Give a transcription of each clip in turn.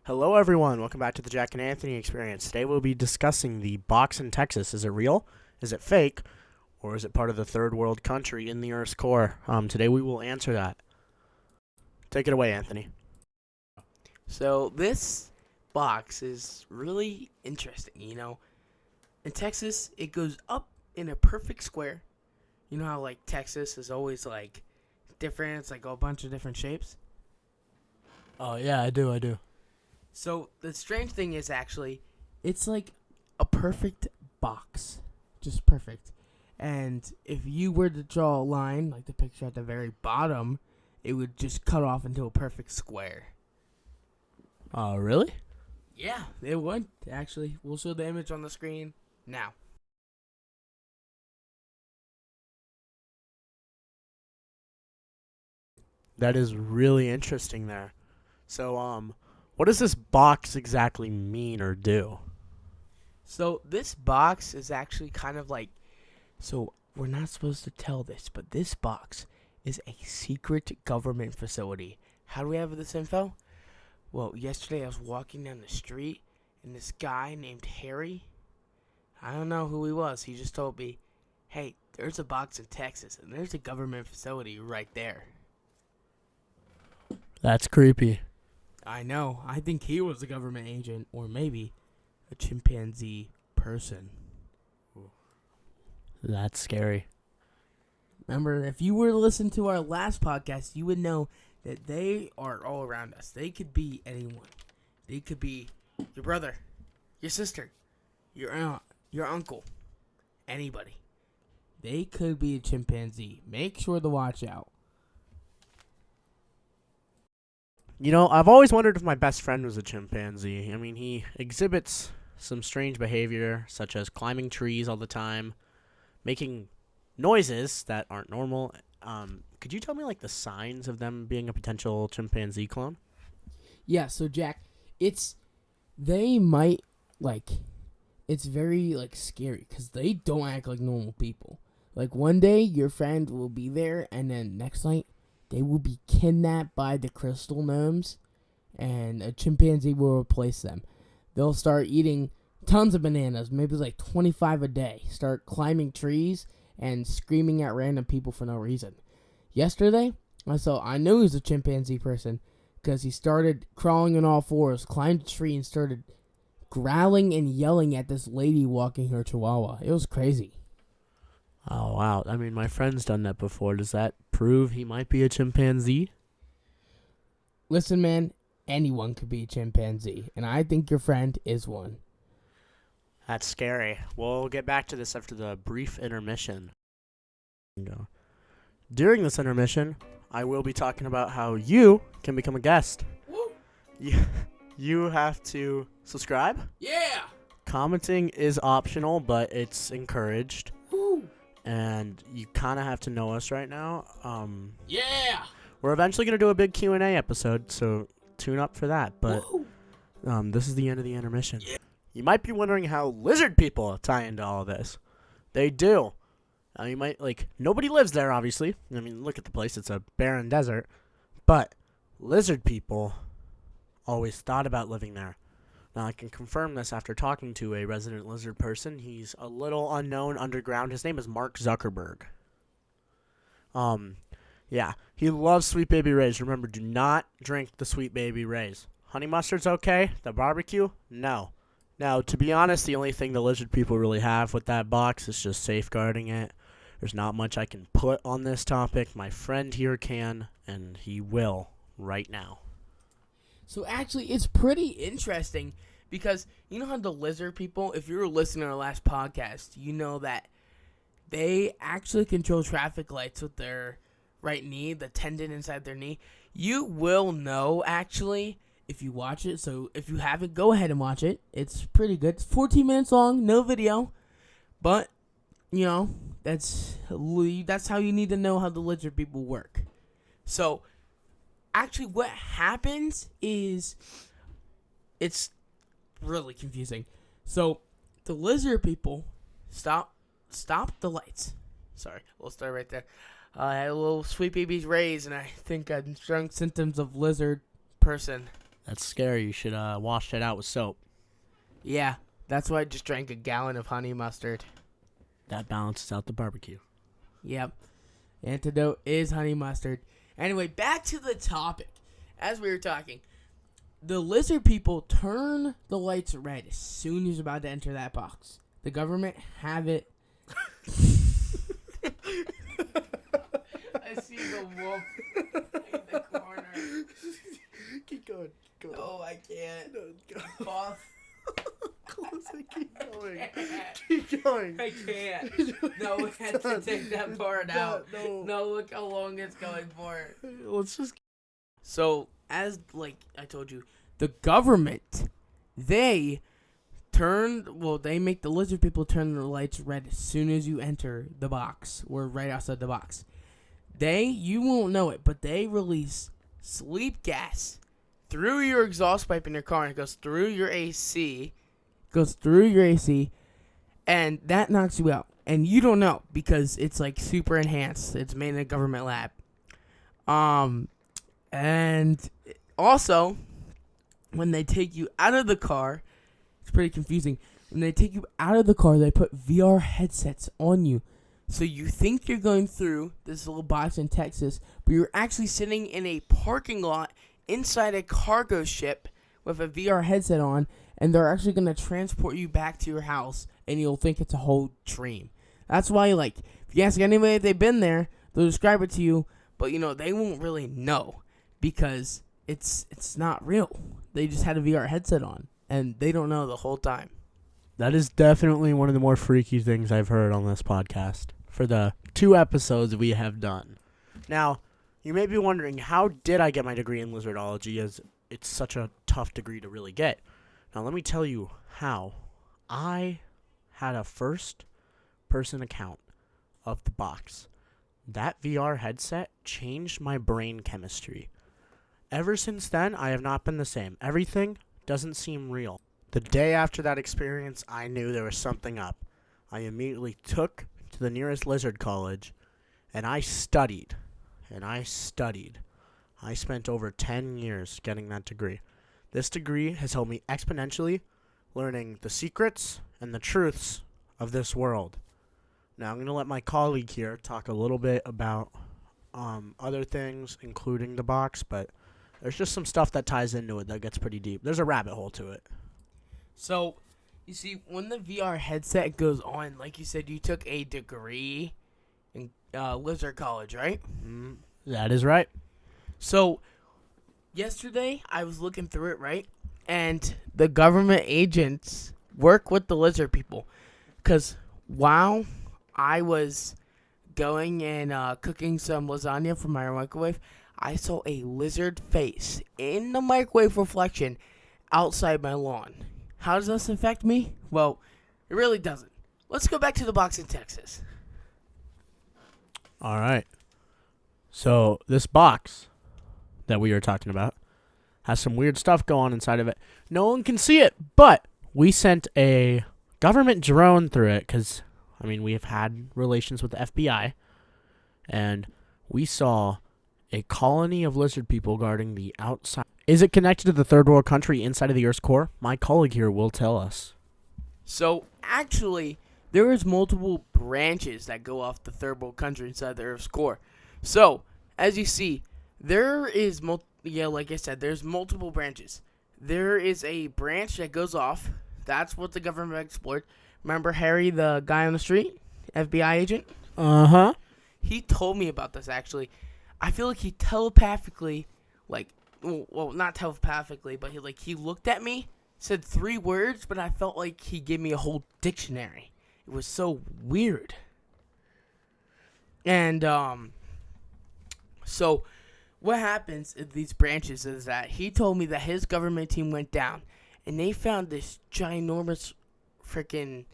Hello, everyone. Welcome back to the Jack and Anthony Experience. Today we'll be discussing the box in Texas. Is it real? Is it fake? Or is it part of the third world country in the Earth's core? Today we will answer that. Take it away, Anthony. So this box is really interesting, In Texas, it goes up in a perfect square. You know how Texas is always different, it's like a bunch of different shapes. Oh, yeah, I do. So the strange thing is actually it's like a perfect box. Just perfect. And if you were to draw a line, like the picture at the very bottom, it would just cut off into a perfect square. Oh, really? Yeah, it would, actually. We'll show the image on the screen now. That is really interesting there. So, what does this box exactly mean or do? So this box is actually kind of so we're not supposed to tell this, but this box is a secret government facility. How do we have this info? Well, yesterday I was walking down the street and this guy named Harry, I don't know who he was, he just told me, hey, there's a box in Texas and there's a government facility right there. That's creepy. I know. I think he was a government agent or maybe a chimpanzee person. That's scary. Remember, if you were to listen to our last podcast, you would know that they are all around us. They could be anyone. They could be your brother, your sister, your aunt, your uncle, anybody. They could be a chimpanzee. Make sure to watch out. I've always wondered if my best friend was a chimpanzee. I mean, he exhibits some strange behavior, such as climbing trees all the time, making noises that aren't normal. Could you tell me, the signs of them being a potential chimpanzee clone? Yeah, so Jack, they might, it's very, scary because they don't act like normal people. One day, your friend will be there, and then next night, they will be kidnapped by the crystal gnomes, and a chimpanzee will replace them. They'll start eating tons of bananas, maybe 25 a day, start climbing trees, and screaming at random people for no reason. Yesterday, I knew he was a chimpanzee person because he started crawling on all fours, climbed a tree, and started growling and yelling at this lady walking her chihuahua. It was crazy. Oh, wow. I mean, my friend's done that before. Does that prove he might be a chimpanzee? Listen, man, anyone could be a chimpanzee, and I think your friend is one. That's scary. We'll get back to this after the brief intermission. During this intermission, I will be talking about how you can become a guest. Woo! You have to subscribe. Yeah! Commenting is optional, but it's encouraged. Woo! And you kind of have to know us right now. Yeah! We're eventually going to do a big Q&A episode, so tune up for that. But this is the end of the intermission. Yeah. You might be wondering how lizard people tie into all of this. They do. You might, nobody lives there, obviously. I mean, look at the place. It's a barren desert. But lizard people always thought about living there. Now, I can confirm this after talking to a resident lizard person. He's a little unknown underground. His name is Mark Zuckerberg. Yeah, he loves Sweet Baby Ray's. Remember, do not drink the Sweet Baby Ray's. Honey mustard's okay. The barbecue, no. Now, to be honest, the only thing the lizard people really have with that box is just safeguarding it. There's not much I can put on this topic. My friend here can, and he will right now. So actually, it's pretty interesting because you know how the lizard people, if you were listening to our last podcast, you know that they actually control traffic lights with their right knee, the tendon inside their knee. You will know, actually, if you watch it. So if you haven't, go ahead and watch it. It's pretty good. It's 14 minutes long, no video. But, that's how you need to know how the lizard people work. So actually, what happens is it's really confusing. So the lizard people stop the lights. Sorry, we'll start right there. I had a little Sweet Baby's Ray's, and I think I'm showing symptoms of lizard person. That's scary. You should wash that out with soap. Yeah, that's why I just drank a gallon of honey mustard. That balances out the barbecue. Yep. Antidote is honey mustard. Anyway, back to the topic. As we were talking, the lizard people turn the lights red as soon as you're about to enter that box. The government have it. I see the wolf in the corner. Keep going. No, I can't. No, go. Boss. Keep going. Keep going. I can't. No, we have to take that part out. No, look how long it's going for. Let's just. So, as like I told you, the government, they make the lizard people turn the lights red as soon as you enter the box. Or right outside the box. You won't know it, but they release sleep gas through your exhaust pipe in your car, and it goes through your AC. And that knocks you out. And you don't know because it's like super enhanced. It's made in a government lab. And also, when they take you out of the car, it's pretty confusing. When they take you out of the car, they put VR headsets on you. So you think you're going through this little box in Texas, but you're actually sitting in a parking lot inside a cargo ship with a VR headset on, and they're actually going to transport you back to your house, and you'll think it's a whole dream. That's why, like, if you ask anybody if they've been there, they'll describe it to you, but, they won't really know because it's not real. They just had a VR headset on, and they don't know the whole time. That is definitely one of the more freaky things I've heard on this podcast for the 2 episodes we have done. Now, you may be wondering, how did I get my degree in lizardology, as it's such a tough degree to really get? Now, let me tell you how. I had a first-person account of the box. That VR headset changed my brain chemistry. Ever since then, I have not been the same. Everything doesn't seem real. The day after that experience, I knew there was something up. I immediately took to the nearest lizard college, and I studied. I spent over 10 years getting that degree. This degree has helped me exponentially learning the secrets and the truths of this world. Now, I'm going to let my colleague here talk a little bit about other things, including the box, but there's just some stuff that ties into it that gets pretty deep. There's a rabbit hole to it. So, you see, when the VR headset goes on, like you said, you took a degree in Lizard College, right? That is right. So, yesterday, I was looking through it, right? And the government agents work with the lizard people. Because while I was going and cooking some lasagna from my microwave, I saw a lizard face in the microwave reflection outside my lawn. How does this affect me? Well, it really doesn't. Let's go back to the box in Texas. All right. So this box that we are talking about has some weird stuff going on inside of it. No one can see it, but we sent a government drone through it because, we've had relations with the FBI, and we saw a colony of lizard people guarding the outside. Is it connected to the third world country inside of the Earth's core? My colleague here will tell us. So, actually, there is multiple branches that go off the third world country inside the Earth's core. So, as you see, there is, like I said, there's multiple branches. There is a branch that goes off. That's what the government explored. Remember Harry, the guy on the street? FBI agent? Uh-huh. He told me about this, actually. I feel like he telepathically, not telepathically, but he looked at me, said 3 words, but I felt like he gave me a whole dictionary. It was so weird. And, so what happens in these branches is that he told me that his government team went down, and they found this ginormous freaking,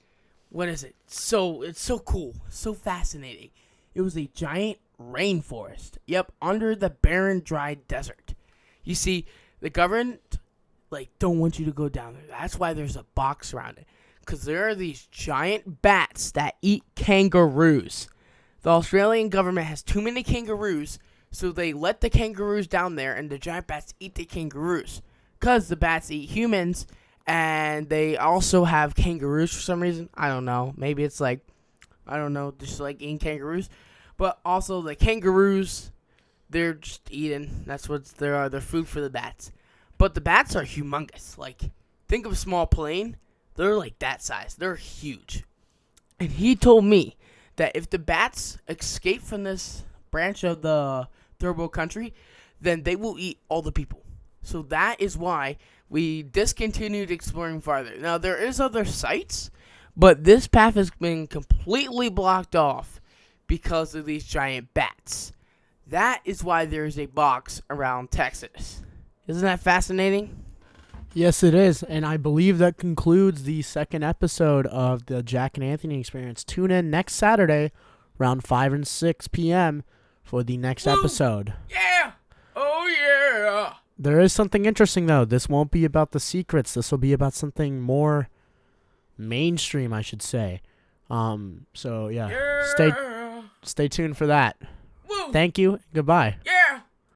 what is it? So, it's so cool, so fascinating. It was a giant rainforest. Yep, under the barren, dry desert. You see, the government, don't want you to go down there. That's why there's a box around it. Because there are these giant bats that eat kangaroos. The Australian government has too many kangaroos, so they let the kangaroos down there, and the giant bats eat the kangaroos. because the bats eat humans, and they also have kangaroos for some reason. I don't know. Maybe it's like, I don't know, just like eating kangaroos. But also the kangaroos, they're just eating. That's what they're food for the bats. But the bats are humongous. Like, think of a small plane. They're like that size. They're huge. And he told me that if the bats escape from this branch of the third world country, then they will eat all the people. So that is why we discontinued exploring farther. Now, there is other sites, but this path has been completely blocked off because of these giant bats. That is why there is a box around Texas. Isn't that fascinating? Yes, it is. And I believe that concludes the second episode of the Jack and Anthony Experience. Tune in next Saturday around 5 and 6 p.m. for the next episode. Yeah! Oh, yeah! There is something interesting, though. This won't be about the secrets. This will be about something more mainstream, I should say. So, yeah. Yeah! Stay tuned for that. Woo! Thank you. Goodbye. Yeah!